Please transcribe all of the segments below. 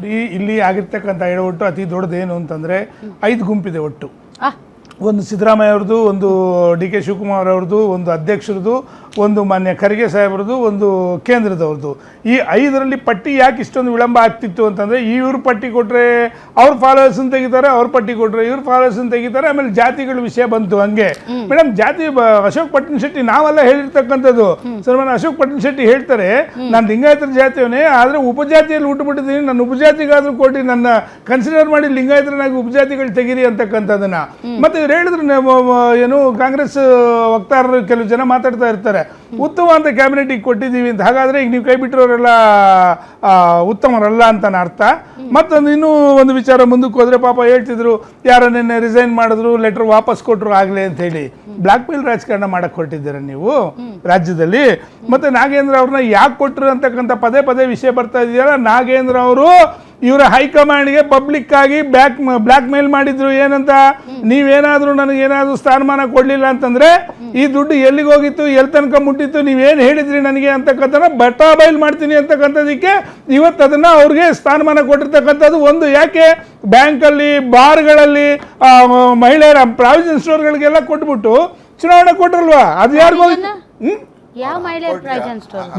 ನೋಡಿ, ಇಲ್ಲಿ ಆಗಿರ್ತಕ್ಕಂಥ ಎಡವಟ್ಟು ಅತಿ ದೊಡ್ಡದೇನು ಅಂತಂದರೆ 5 ಗುಂಪಿದೆ ಒಟ್ಟು. ಒಂದು ಸಿದ್ದರಾಮಯ್ಯ ಅವ್ರದ್ದು, ಒಂದು ಡಿ ಕೆ ಶಿವಕುಮಾರ್ ಅವ್ರದ್ದು, ಒಂದು ಅಧ್ಯಕ್ಷರದು, ಒಂದು ಮಾನ್ಯ ಖರ್ಗೆ ಸಾಹೇಬ್ರದ್ದು, ಒಂದು ಕೇಂದ್ರದವ್ರದ್ದು. ಈ 5ರಲ್ಲಿ ಪಟ್ಟಿ ಯಾಕೆ ಇಷ್ಟೊಂದು ವಿಳಂಬ ಆಗ್ತಿತ್ತು ಅಂತಂದರೆ, ಇವ್ರು ಪಟ್ಟಿ ಕೊಟ್ಟರೆ ಅವ್ರ ಫಾಲೋವರ್ಸನ್ನು ತೆಗಿತಾರೆ, ಅವ್ರ ಪಟ್ಟಿ ಕೊಟ್ಟರೆ ಇವ್ರ ಫಾಲೋವರ್ಸನ್ನು ತೆಗಿತಾರೆ. ಆಮೇಲೆ ಜಾತಿಗಳ ವಿಷಯ ಬಂತು. ಹಂಗೆ ಮೇಡಮ್, ಜಾತಿ ಅಶೋಕ್ ಪಟ್ಟಣ ಶೆಟ್ಟಿ ನಾವೆಲ್ಲ ಹೇಳಿರ್ತಕ್ಕಂಥದ್ದು. ಸನ್ಮಾನ ಅಶೋಕ್ ಪಟ್ಟಣ ಶೆಟ್ಟಿ ಹೇಳ್ತಾರೆ, ನಾನು ಲಿಂಗಾಯತರ ಜಾತಿಯವನೇ, ಆದರೆ ಉಪಜಾತಿಯಲ್ಲಿ ಹುಟ್ಟುಬಿಟ್ಟಿದ್ದೀನಿ, ನನ್ನ ಉಪಜಾತಿಗಾದ್ರೂ ಕೊಟ್ಟು ನನ್ನ ಕನ್ಸಿಡರ್ ಮಾಡಿ ಲಿಂಗಾಯತರನ್ನಾಗಿ ಉಪಜಾತಿಗಳು ತೆಗೀರಿ ಅಂತಕ್ಕಂಥದ್ದನ್ನ. ಮತ್ತೆ ಇವ್ರು ಹೇಳಿದ್ರು, ಏನು ಕಾಂಗ್ರೆಸ್ ವಕ್ತಾರರು ಕೆಲವು ಜನ ಮಾತಾಡ್ತಾ ಇರ್ತಾರೆ, ಉತ್ತಮ ಅಂತ ಕ್ಯಾಬಿನೆಟಿಗೆ ಕೊಟ್ಟಿದ್ದೀವಿ ಅಂತ. ಹಾಗಾದರೆ ಈಗ ನೀವು ಕೈ ಬಿಟ್ಟಿರೋರೆಲ್ಲ ಉತ್ತಮರಲ್ಲ ಅಂತ ಅರ್ಥ. ಮತ್ತೊಂದು ಇನ್ನೂ ಒಂದು ವಿಚಾರ ಮುಂದಕ್ಕೆ ಹೋದರೆ, ಪಾಪ ಹೇಳ್ತಿದ್ರು, ಯಾರೋ ನಿನ್ನೆ ರಿಸೈನ್ ಮಾಡಿದ್ರು, ಲೆಟರ್ ವಾಪಸ್ ಕೊಟ್ಟರು ಆಗಲೇ ಅಂತ ಹೇಳಿ. ಬ್ಲ್ಯಾಕ್ ಮೇಲ್ ರಾಜಕಾರಣ ಮಾಡಕ್ಕೆ ಹೊರಟಿದ್ದೀರ ನೀವು ರಾಜ್ಯದಲ್ಲಿ. ಮತ್ತು ನಾಗೇಂದ್ರ ಅವ್ರನ್ನ ಯಾಕೆ ಕೊಟ್ಟರು ಅಂತಕ್ಕಂಥ ಪದೇ ಪದೇ ವಿಷಯ ಬರ್ತಾ ಇದೆಯಲ್ಲ. ನಾಗೇಂದ್ರ ಅವರು ಇವರ ಹೈಕಮಾಂಡ್ಗೆ ಪಬ್ಲಿಕ್ ಆಗಿ ಬ್ಲ್ಯಾಕ್ ಮೇಲ್ ಮಾಡಿದ್ರು. ಏನಂತ, ನೀವೇನಾದರೂ ನನಗೇನಾದರೂ ಸ್ಥಾನಮಾನ ಕೊಡಲಿಲ್ಲ ಅಂತಂದರೆ ಈ ದುಡ್ಡು ಎಲ್ಲಿಗೆ ಹೋಗಿತ್ತು, ಎಲ್ಲಿ ತನಕ ಮುಟ್ಟಿತ್ತು, ನೀವೇನು ಹೇಳಿದ್ರಿ ನನಗೆ ಅಂತಕ್ಕಂಥ ಬಟಾ ಬೈಲ್ ಮಾಡ್ತೀನಿ ಅಂತಕ್ಕಂಥದಕ್ಕೆ ಇವತ್ತು ಅದನ್ನು ಅವ್ರಿಗೆ ಸ್ಥಾನಮಾನ ಕೊಟ್ಟಿರ್ತಕ್ಕಂಥದ್ದು. ಒಂದು ಯಾಕೆ ಬ್ಯಾಂಕಲ್ಲಿ, ಬಾರ್ಗಳಲ್ಲಿ, ಮಹಿಳೆಯರ ಪ್ರಾವಿಷನ್ ಸ್ಟೋರ್ಗಳಿಗೆಲ್ಲ ಕೊಟ್ಬಿಟ್ಟು ಚುನಾವಣೆ ಕೊಟ್ರಲ್ವಾ, ಅದು ಯಾರಿಗೂ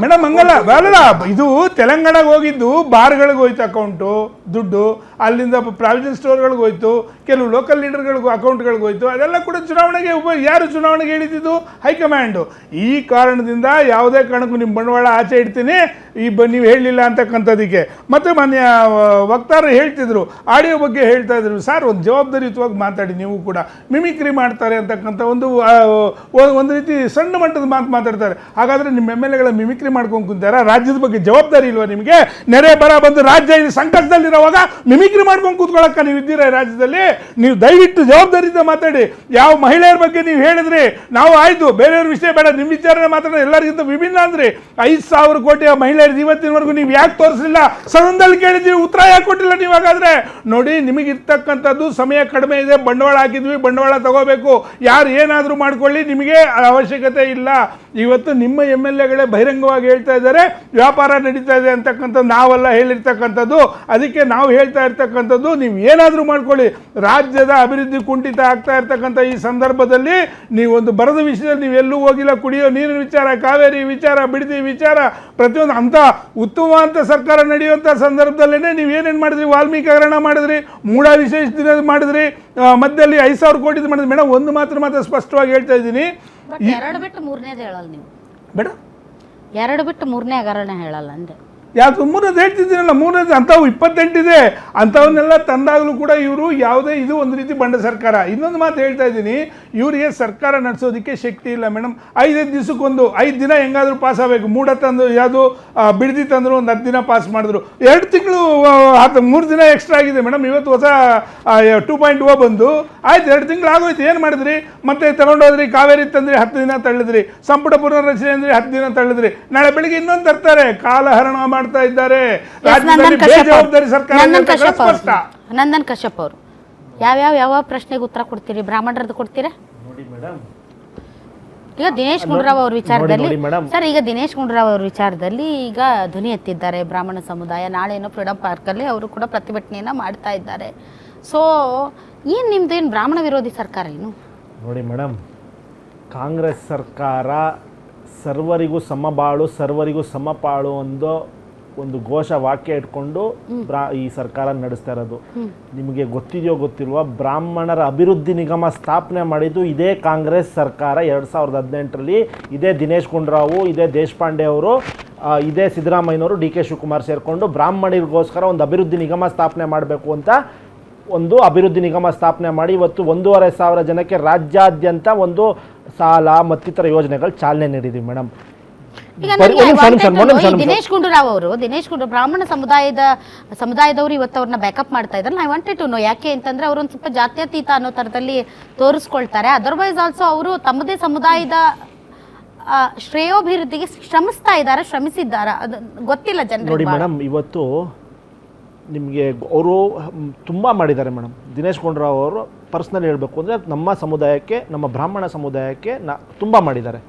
ಮೇಡಮ್ ಹಂಗಲ್ಲ ಬರಲ್ಲ. ಇದು ತೆಲಂಗಾಣಗೆ ಹೋಗಿದ್ದು ಬಾರ್ಗಳಿಗೆ ಹೋಯ್ತು ಅಕೌಂಟು ದುಡ್ಡು, ಅಲ್ಲಿಂದ ಪ್ರಾವಿಷನ್ ಸ್ಟೋರ್ಗಳಿಗೆ ಹೋಯ್ತು, ಕೆಲವು ಲೋಕಲ್ ಲೀಡರ್ಗಳಿಗೂ ಅಕೌಂಟ್ಗಳಿಗೆ ಹೋಯ್ತು. ಅದೆಲ್ಲ ಕೂಡ ಚುನಾವಣೆಗೆ ಯಾರು ಚುನಾವಣೆಗೆ ಹೇಳಿದ್ದು? ಹೈಕಮಾಂಡು. ಈ ಕಾರಣದಿಂದ ಯಾವುದೇ ಕಾರಣಕ್ಕೂ ನಿಮ್ಮ ಬಂಡವಾಳ ಆಚೆ ಇಡ್ತೀನಿ, ನೀವು ಹೇಳಲಿಲ್ಲ ಅಂತಕ್ಕಂಥದ್ದಕ್ಕೆ. ಮತ್ತು ಮಾನ್ಯ ವಕ್ತಾರರು ಹೇಳ್ತಿದ್ರು, ಆಡಿಯೋ ಬಗ್ಗೆ ಹೇಳ್ತಾ ಇದ್ರು, ಸರ್ ಒಂದು ಜವಾಬ್ದಾರಿಯುತವಾಗಿ ಮಾತಾಡಿ, ನೀವು ಕೂಡ ಮಿಮಿಕ್ರಿ ಮಾಡ್ತಾರೆ ಅಂತಕ್ಕಂಥ ಒಂದು ರೀತಿ ಸಣ್ಣ ಮಟ್ಟದ ಮಾತು ಮಾತಾಡ್ತಾರೆ. ಹಾಗಾದರೆ ನಿಮ್ಮ ಎಮ್ ಎಲ್ ಎಗಳ ಮಿಮಿಕ್ರಿ ಮಾಡ್ಕೊಂಡು ಕುಂತಾರ? ರಾಜ್ಯದ ಬಗ್ಗೆ ಜವಾಬ್ದಾರಿ ಇಲ್ವಾ ನಿಮಗೆ? ನೆರೆ ಬರ ಬಂದು ರಾಜ್ಯ ಸಂಕಷ್ಟದಲ್ಲಿರೋವಾಗ ಮಿಮಿಕ್ರಿ ಮಾಡ್ಕೊಂಡು ಕೂತ್ಕೊಳ್ಳೋಕ್ಕ ನೀವು ಇದ್ದೀರಾ ರಾಜ್ಯದಲ್ಲಿ? ನೀವು ದಯವಿಟ್ಟು ಜವಾಬ್ದಾರಿಯಿಂದ ಮಾತಾಡಿ. ಯಾವ ಮಹಿಳೆಯರ ಬಗ್ಗೆ ನೀವು ಹೇಳಿದ್ರಿ, ನಾವು ಆಯಿತು ಬೇರೆಯವ್ರ ವಿಷಯ ಬೇಡ, ನಿಮ್ಮ ವಿಚಾರನೆ ಮಾತಾಡೋದು ಎಲ್ಲರಿಗಿಂತ ವಿಭಿನ್ನ ಅಂದ್ರಿ. 5,000 ಕೋಟಿ ಮಹಿಳೆಯರು ಇವತ್ತಿನವರೆಗೂ ನೀವು ಯಾಕೆ ತೋರಿಸಲಿಲ್ಲ? ಸದನದಲ್ಲಿ ಕೇಳಿದ್ದೀವಿ, ಉತ್ತರ ಯಾಕೆ ಕೊಟ್ಟಿಲ್ಲ ನೀವು? ಹಾಗಾದರೆ ನೋಡಿ, ನಿಮಗಿರ್ತಕ್ಕಂಥದ್ದು ಸಮಯ ಕಡಿಮೆ ಇದೆ, ಬಂಡವಾಳ ಹಾಕಿದ್ವಿ, ಬಂಡವಾಳ ತಗೋಬೇಕು, ಯಾರು ಏನಾದರೂ ಮಾಡ್ಕೊಳ್ಳಿ, ನಿಮಗೆ ಅವಶ್ಯಕತೆ ಇಲ್ಲ. ಇವತ್ತು ನಿಮ್ಮ ಎಮ್ ಎಲ್ ಎಗಳೇ ಬಹಿರಂಗವಾಗಿ ಹೇಳ್ತಾ ಇದ್ದಾರೆ ವ್ಯಾಪಾರ ನಡೀತಾ ಇದೆ ಅಂತಕ್ಕಂಥದ್ದು, ನಾವೆಲ್ಲ ಹೇಳಿರ್ತಕ್ಕಂಥದ್ದು. ಅದಕ್ಕೆ ನಾವು ಹೇಳ್ತಾ ಇರ್ತಕ್ಕಂಥದ್ದು, ನೀವು ಏನಾದರೂ ಮಾಡ್ಕೊಳ್ಳಿ, ರಾಜ್ಯದ ಅಭಿವೃದ್ಧಿ ಕುಂಠಿತ ಆಗ್ತಾ ಇರ್ತಕ್ಕಂಥ ಈ ಸಂದರ್ಭದಲ್ಲಿ ನೀವೊಂದು ಬರದ ವಿಷಯದಲ್ಲಿ ನೀವೆಲ್ಲೂ ಹೋಗಿಲ್ಲ. ಕುಡಿಯೋ ನೀರಿನ ವಿಚಾರ, ಕಾವೇರಿ ವಿಚಾರ, ಬಿಡದಿ ವಿಚಾರ, ಪ್ರತಿಯೊಂದು ಅಂಥ ಉತ್ತಮವಾದ ಸರ್ಕಾರ ನಡೆಯುವಂಥ ಸಂದರ್ಭದಲ್ಲೇ ನೀವೇನೇನು ಮಾಡಿದ್ರಿ? ವಾಲ್ಮೀಕಿ ಹಗರಣ ಮಾಡಿದ್ರಿ, ಮೂಢ ವಿಶೇಷ ದಿನ ಮಾಡಿದ್ರಿ, ಮಧ್ಯದಲ್ಲಿ 5,000 ಕೋಟಿ ಮಾಡಿದ್ರಿ. ಮೇಡಮ್ ಒಂದು ಮಾತ್ರ ಸ್ಪಷ್ಟವಾಗಿ ಹೇಳ್ತಾ ಇದ್ದೀನಿ, 2 ಬಿಟ್ಟು 3ನೇದು ಹೇಳಲ್ಲ ನೀವು ಮೇಡಮ್. 2 ಬಿಟ್ಟು 3ನೇ ಹಗರಣ ಹೇಳಲ್ಲ ಅಂದೆ. ಯಾವುದು 3ನೇದು ಹೇಳ್ತಿದ್ದೀನಲ್ಲ, 3ನೇದು ಅಂಥವು 28 ಇದೆ. ಅಂಥವನ್ನೆಲ್ಲ ತಂದಾಗಲೂ ಕೂಡ ಇವರು ಯಾವುದೇ, ಇದು ಒಂದು ರೀತಿ ಬಂಡ ಸರ್ಕಾರ. ಇನ್ನೊಂದು ಮಾತು ಹೇಳ್ತಾ ಇದ್ದೀನಿ, ಇವರಿಗೆ ಸರ್ಕಾರ ನಡೆಸೋದಕ್ಕೆ ಶಕ್ತಿ ಇಲ್ಲ ಮೇಡಮ್. 5 ದಿವಸಕ್ಕೊಂದು 5 ದಿನ ಹೆಂಗಾದರೂ ಪಾಸ್ ಆಗಬೇಕು. ಮೂಢ ತಂದು ಯಾವುದು ಬಿಡದಿ ತಂದರು, ಒಂದು 10 ದಿನ ಪಾಸ್ ಮಾಡಿದ್ರು. 2 ತಿಂಗಳು 3 ದಿನ ಎಕ್ಸ್ಟ್ರಾ ಆಗಿದೆ ಮೇಡಮ್. ಇವತ್ತು ಹೊಸ 2.0 ಬಂದು ಆಯ್ತು, 2 ತಿಂಗಳು ಆಗೋಯ್ತು. ಏನು ಮಾಡಿದ್ರಿ? ಮತ್ತೆ ತಗೊಂಡೋದ್ರಿ, ಕಾವೇರಿ ತಂದ್ರಿ, 10 ದಿನ ತಳ್ಳಿದ್ರಿ, ಸಂಪುಟ ಪುನರ್ರಚನೆ ಅಂದ್ರೆ 10 ದಿನ ತಳ್ಳಿದ್ರಿ, ನಾಳೆ ಬೆಳಿಗ್ಗೆ ಇನ್ನೊಂದು ತರ್ತಾರೆ. ಕಾಲಹರಣ ಮಾಡ್ತಾ ಇದ್ದಾರೆ ರಾಜ್ಯದಲ್ಲಿ ಬೇಜವಾಬ್ದಾರಿ ಸರ್ಕಾರ. ನಂದನ್ ಕಶ್ಯಪ್ ಅವರು ಯಾವ ಪ್ರಶ್ನೆಗೆ ಉತ್ತರ ಕೊಡ್ತೀರಿ? ಬ್ರಾಹ್ಮಣರದ್ದು ಕೊಡ್ತೀರಾ? ಈಗ ದಿನೇಶ್ ಗುಂಡೂರಾವ್ ಅವ್ರ ವಿಚಾರದಲ್ಲಿ ಸರ್, ಈಗ ದಿನೇಶ್ ಗುಂಡೂರಾವ್ ಅವ್ರ ವಿಚಾರದಲ್ಲಿ ಈಗ ಧ್ವನಿ ಎತ್ತಿದ್ದಾರೆ ಬ್ರಾಹ್ಮಣ ಸಮುದಾಯ. ನಾಳೆನೋ ಫ್ರೀಡಂ ಪಾರ್ಕಲ್ಲಿ ಅವರು ಕೂಡ ಪ್ರತಿಭಟನೆಯನ್ನ ಮಾಡ್ತಾ ಇದ್ದಾರೆ. ಸೊ ಏನು ನಿಮ್ದೇನು ಬ್ರಾಹ್ಮಣ ವಿರೋಧಿ ಸರ್ಕಾರ ಏನು? ನೋಡಿ ಮೇಡಮ್, ಕಾಂಗ್ರೆಸ್ ಸರ್ಕಾರ ಸರ್ವರಿಗೂ ಸಮಬಾಳು, ಸರ್ವರಿಗೂ ಸಮಪಾಳು ಒಂದು ಘೋಷ ವಾಕ್ಯ ಇಟ್ಕೊಂಡು ಈ ಸರ್ಕಾರ ನಡೆಸ್ತಾ ಇರೋದು. ನಿಮಗೆ ಗೊತ್ತಿದೆಯೋ ಗೊತ್ತಿಲ್ವೋ, ಬ್ರಾಹ್ಮಣರ ಅಭಿವೃದ್ಧಿ ನಿಗಮ ಸ್ಥಾಪನೆ ಮಾಡಿದ್ದು ಇದೇ ಕಾಂಗ್ರೆಸ್ ಸರ್ಕಾರ 2018ರಲ್ಲಿ. ಇದೇ ದಿನೇಶ್ ಗುಂಡೂರಾವ್, ಇದೇ ದೇಶಪಾಂಡೆ ಅವರು, ಇದೇ ಸಿದ್ದರಾಮಯ್ಯನವರು, ಡಿ ಕೆ ಶಿವಕುಮಾರ್ ಸೇರಿಕೊಂಡು ಬ್ರಾಹ್ಮಣರಿಗೋಸ್ಕರ ಒಂದು ಅಭಿವೃದ್ಧಿ ನಿಗಮ ಸ್ಥಾಪನೆ ಮಾಡಬೇಕು ಅಂತ ಒಂದು ಅಭಿವೃದ್ಧಿ ನಿಗಮ ಸ್ಥಾಪನೆ ಮಾಡಿ ಇವತ್ತು 1,500 ಜನಕ್ಕೆ ರಾಜ್ಯಾದ್ಯಂತ ಒಂದು ಸಾಲ ಮತ್ತಿತರ ಯೋಜನೆಗಳು ಚಾಲನೆ ನೀಡಿದ್ದೀವಿ ಮೇಡಮ್. ದಿನೇಶ್ ಗುಂಡೂರಾವ್ ಬ್ರಾಹ್ಮಣ ಸಮುದಾಯದವರು ಇವತ್ತು ಅವ್ರನ್ನ ಬ್ಯಾಕಪ್ ಮಾಡ್ತಾ ಇದ್ದಾರೆ. ಐ ವಾಂಟೆಡ್ ಟು ನೋ ಯಾಕೆ ಅಂತಂದ್ರೆ ಅವರು ಒಂದು ಸ್ವಲ್ಪ ಜಾತ್ಯತೀತ ಅನ್ನೋ ತರದಲ್ಲಿ ತೋರಿಸ್ಕೊಳ್ತಾರೆ. ಅದರ್ವೈಸ್ ಆಲ್ಸೋ ಅವರು ತಮ್ಮದೇ ಸಮುದಾಯದ ಶ್ರೇಯೋಭಿವೃದ್ಧಿಗೆ ಶ್ರಮಿಸಿದ್ದಾರ ಅದು ಗೊತ್ತಿಲ್ಲ ಜನರಿಗೆ. ನೋಡಿ ಮೇಡಮ್, ಇವತ್ತು ನಿಮಗೆ ಅವರು ತುಂಬ ಮಾಡಿದ್ದಾರೆ ಮೇಡಮ್. ದಿನೇಶ್ ಗುಂಡೂರಾವ್ ಅವರು ಪರ್ಸ್ನಲಿ ಹೇಳಬೇಕು ಅಂದರೆ ನಮ್ಮ ಸಮುದಾಯಕ್ಕೆ, ನಮ್ಮ ಬ್ರಾಹ್ಮಣ ಸಮುದಾಯಕ್ಕೆ ತುಂಬ ಮಾಡಿದ್ದಾರೆ.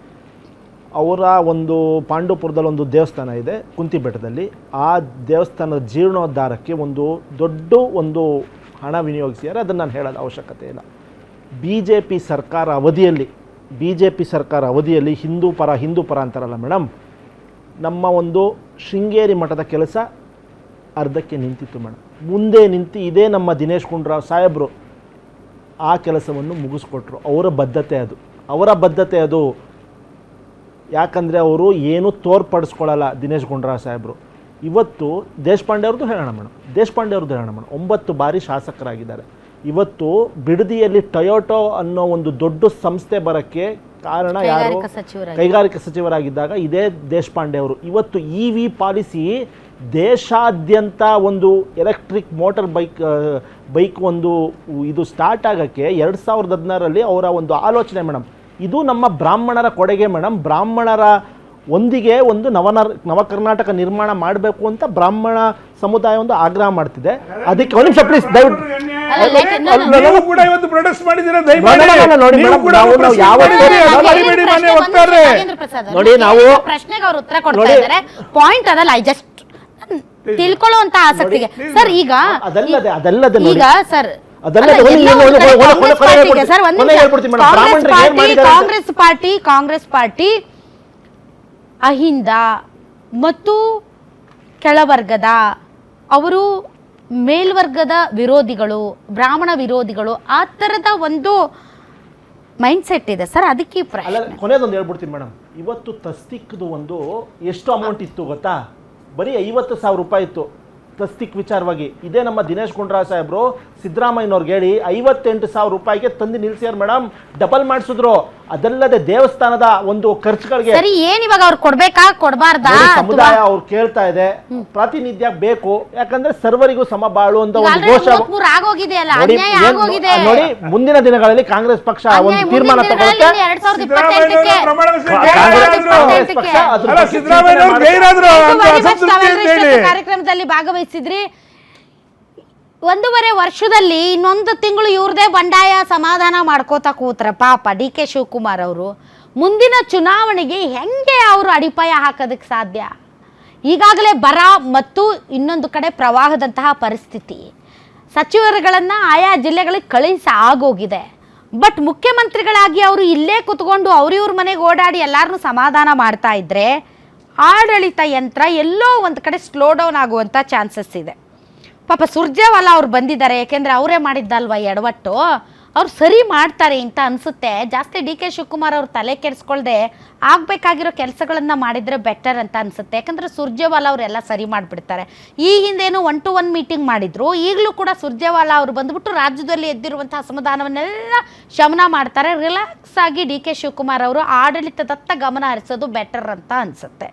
ಅವರ ಒಂದು ಪಾಂಡವಪುರದಲ್ಲಿ ಒಂದು ದೇವಸ್ಥಾನ ಇದೆ ಕುಂತಿ ಬೆಟ್ಟದಲ್ಲಿ. ಆ ದೇವಸ್ಥಾನದ ಜೀರ್ಣೋದ್ಧಾರಕ್ಕೆ ದೊಡ್ಡ ಹಣ ವಿನಿಯೋಗಿಸಿದ್ದಾರೆ. ಅದನ್ನು ನಾನು ಹೇಳೋದು ಅವಶ್ಯಕತೆ ಇಲ್ಲ. ಬಿ ಜೆ ಪಿ ಸರ್ಕಾರ ಅವಧಿಯಲ್ಲಿ ಹಿಂದೂ ಪರ ಅಂತಾರಲ್ಲ ಮೇಡಮ್, ನಮ್ಮ ಶೃಂಗೇರಿ ಮಠದ ಕೆಲಸ ಅರ್ಧಕ್ಕೆ ನಿಂತಿತ್ತು ಮೇಡಮ್. ಮುಂದೆ ನಿಂತು ಇದೇ ನಮ್ಮ ದಿನೇಶ್ ಗುಂಡೂರಾವ್ ಸಾಹೇಬರು ಆ ಕೆಲಸವನ್ನು ಮುಗಿಸ್ಕೊಟ್ರು. ಅವರ ಬದ್ಧತೆ ಅದು. ಯಾಕಂದರೆ ಅವರು ಏನೂ ತೋರ್ಪಡಿಸ್ಕೊಳ್ಳಲ್ಲ ದಿನೇಶ್ ಗುಂಡೂರಾವ್ ಸಾಹೇಬರು. ಇವತ್ತು ದೇಶಪಾಂಡೆ ಅವ್ರದ್ದು ಹೇಳೋಣ ಮೇಡಮ್, 9 ಬಾರಿ ಶಾಸಕರಾಗಿದ್ದಾರೆ. ಇವತ್ತು ಬಿಡದಿಯಲ್ಲಿ ಟೊಯೋಟೋ ಅನ್ನೋ ಒಂದು ದೊಡ್ಡ ಸಂಸ್ಥೆ ಬರೋಕ್ಕೆ ಕಾರಣ ಯಾರು? ಕೈಗಾರಿಕಾ ಸಚಿವರಾಗಿದ್ದಾಗ ಇದೇ ದೇಶಪಾಂಡೆ ಅವರು. ಇವತ್ತು EV ಪಾಲಿಸಿ ದೇಶಾದ್ಯಂತ ಎಲೆಕ್ಟ್ರಿಕ್ ಮೋಟಾರ್ ಬೈಕ್ ಇದು ಸ್ಟಾರ್ಟ್ ಆಗೋಕ್ಕೆ 2016ರಲ್ಲಿ ಅವರ ಆಲೋಚನೆ ಮೇಡಮ್. ಇದು ನಮ್ಮ ಬ್ರಾಹ್ಮಣರ ಕೊಡುಗೆ ಮೇಡಮ್. ಬ್ರಾಹ್ಮಣರ ಒಂದಿಗೆ ನವ ಕರ್ನಾಟಕ ನಿರ್ಮಾಣ ಮಾಡಬೇಕು ಅಂತ ಬ್ರಾಹ್ಮಣ ಸಮುದಾಯ ಆಗ್ರಹ ಮಾಡ್ತಿದೆ. ಅದಕ್ಕೆ ಒಂದು ನಿಮಿಷ ಪ್ಲೀಸ್ ದಯವಿಟ್ಟು ನೀವು ಕೂಡ ಇವತ್ತು ಪ್ರೊಟೆಸ್ಟ್ ಮಾಡಿದ್ದೀರಾ, ನೋಡಿ ನಾವು ಪ್ರಶ್ನೆಗೆ ಅವರು ಉತ್ತರ ಕೊಡ್ತಾ ಇದ್ದಾರೆ. ಪಾಯಿಂಟ್ ಅದಲ್ಲ, ಐ ಜಸ್ಟ್ ತಿಳ್ಕೊಳ್ಳುವಂತ ಆಸಕ್ತಿಗೆ ಸರ್. ಈಗ ಸರ್ ಕಾಂಗ್ರೆಸ್ ಪಾರ್ಟಿ ಅಹಿಂದ ಮತ್ತು ಕೆಳವರ್ಗದ ಅವರು ಮೇಲ್ವರ್ಗದ ವಿರೋಧಿಗಳು, ಬ್ರಾಹ್ಮಣ ವಿರೋಧಿಗಳು, ಆ ಥರದ ಮೈಂಡ್ ಸೆಟ್ ಇದೆ ಸರ್. ಅದಕ್ಕೆ ಕೊನೆಯದೊಂದು ಹೇಳ್ಬಿಡ್ತೀನಿ ಮೇಡಮ್. ಇವತ್ತು ತಸ್ತಿಕ್ದು ಎಷ್ಟು ಅಮೌಂಟ್ ಇತ್ತು ಗೊತ್ತಾ? ಬರೀ 50,000 ರೂಪಾಯಿ ಇತ್ತು ತಸ್ತಿಕ್ ವಿಚಾರವಾಗಿ. ಇದೇ ನಮ್ಮ ದಿನೇಶ್ ಗುಂಡೂರಾವ್ ಸಾಹೇಬರು ಸಿದ್ದರಾಮಯ್ಯನವ್ರಿಗೆ ಹೇಳಿ 58,000 ರೂಪಾಯಿಗೆ ತಂದು ನಿಲ್ಸ್ಯಾರ ಮೇಡಮ್. ಡಬಲ್ ಮಾಡಿಸಿದ್ರು. ಅದಲ್ಲದೆ ದೇವಸ್ಥಾನದ ಖರ್ಚುಗಳಿಗೆ ಸರಿ ಏನ್ ಇವಾಗ ಅವ್ರು ಕೊಡ್ಬೇಕಾ ಕೊಡಬಾರ್ದಾ? ಸಮುದಾಯ ಅವ್ರು ಕೇಳ್ತಾ ಇದೆ, ಪ್ರಾತಿನಿಧ್ಯ ಬೇಕು. ಯಾಕಂದ್ರೆ ಸರ್ವರಿಗೂ ಸಮಬಾಳು ಅಂತ ಘೋಷ ನೋಡಿ. ಮುಂದಿನ ದಿನಗಳಲ್ಲಿ ಕಾಂಗ್ರೆಸ್ ಪಕ್ಷ ತೀರ್ಮಾನ ತಗೊಳುತ್ತೆ. ಕಾರ್ಯಕ್ರಮದಲ್ಲಿ ಭಾಗವಹಿಸಿದ್ರಿ. 1.5 ವರ್ಷದಲ್ಲಿ ಇನ್ನೊಂದು ತಿಂಗಳು ಇವ್ರದೇ ಬಂಡಾಯ ಸಮಾಧಾನ ಮಾಡ್ಕೋತಾ ಕೂತ್ರ ಪಾಪ DK ಶಿವಕುಮಾರ್ ಅವರು. ಮುಂದಿನ ಚುನಾವಣೆಗೆ ಹೆಂಗೆ ಅವರು ಅಡಿಪಾಯ ಹಾಕೋದಕ್ಕೆ ಸಾಧ್ಯ? ಈಗಾಗಲೇ ಬರ ಮತ್ತು ಇನ್ನೊಂದು ಕಡೆ ಪ್ರವಾಹದಂತಹ ಪರಿಸ್ಥಿತಿ. ಸಚಿವರುಗಳನ್ನು ಆಯಾ ಜಿಲ್ಲೆಗಳಿಗೆ ಕಳಿಸಿ ಆಗೋಗಿದೆ. ಬಟ್ ಮುಖ್ಯಮಂತ್ರಿಗಳಾಗಿ ಅವರು ಇಲ್ಲೇ ಕೂತ್ಕೊಂಡು ಅವ್ರಿವ್ರ ಮನೆಗೆ ಓಡಾಡಿ ಎಲ್ಲರನ್ನೂ ಸಮಾಧಾನ ಮಾಡ್ತಾ ಇದ್ರೆ ಆಡಳಿತ ಯಂತ್ರ ಎಲ್ಲೋ ಒಂದು ಕಡೆ ಸ್ಲೋ ಡೌನ್ ಆಗುವಂಥ ಚಾನ್ಸಸ್ ಇದೆ. ಪಾಪ ಸುರ್ಜೇವಾಲಾ ಅವ್ರು ಬಂದಿದ್ದಾರೆ, ಯಾಕೆಂದರೆ ಅವರೇ ಮಾಡಿದ್ದಲ್ವ ಎಡವಟ್ಟು, ಅವ್ರು ಸರಿ ಮಾಡ್ತಾರೆ ಅಂತ ಅನಿಸುತ್ತೆ. ಜಾಸ್ತಿ DK ಶಿವಕುಮಾರ್ ಅವ್ರು ತಲೆ ಕೆಡಿಸ್ಕೊಳ್ದೆ ಆಗಬೇಕಾಗಿರೋ ಕೆಲಸಗಳನ್ನು ಮಾಡಿದರೆ ಬೆಟರ್ ಅಂತ ಅನಿಸುತ್ತೆ. ಯಾಕಂದರೆ ಸುರ್ಜೇವಾಲಾ ಅವರೆಲ್ಲ ಸರಿ ಮಾಡಿಬಿಡ್ತಾರೆ. ಈ ಹಿಂದೇನು 1-to-1 ಮೀಟಿಂಗ್ ಮಾಡಿದ್ರು, ಈಗಲೂ ಕೂಡ ಸುರ್ಜೇವಾಲಾ ಅವರು ಬಂದುಬಿಟ್ಟು ರಾಜ್ಯದಲ್ಲಿ ಎದ್ದಿರುವಂಥ ಅಸಮಾಧಾನವನ್ನೆಲ್ಲ ಶಮನ ಮಾಡ್ತಾರೆ. ರಿಲ್ಯಾಕ್ಸ್ ಆಗಿ DK ಶಿವಕುಮಾರ್ ಅವರು ಆಡಳಿತದತ್ತ ಗಮನ ಹರಿಸೋದು ಬೆಟರ್ ಅಂತ ಅನಿಸುತ್ತೆ.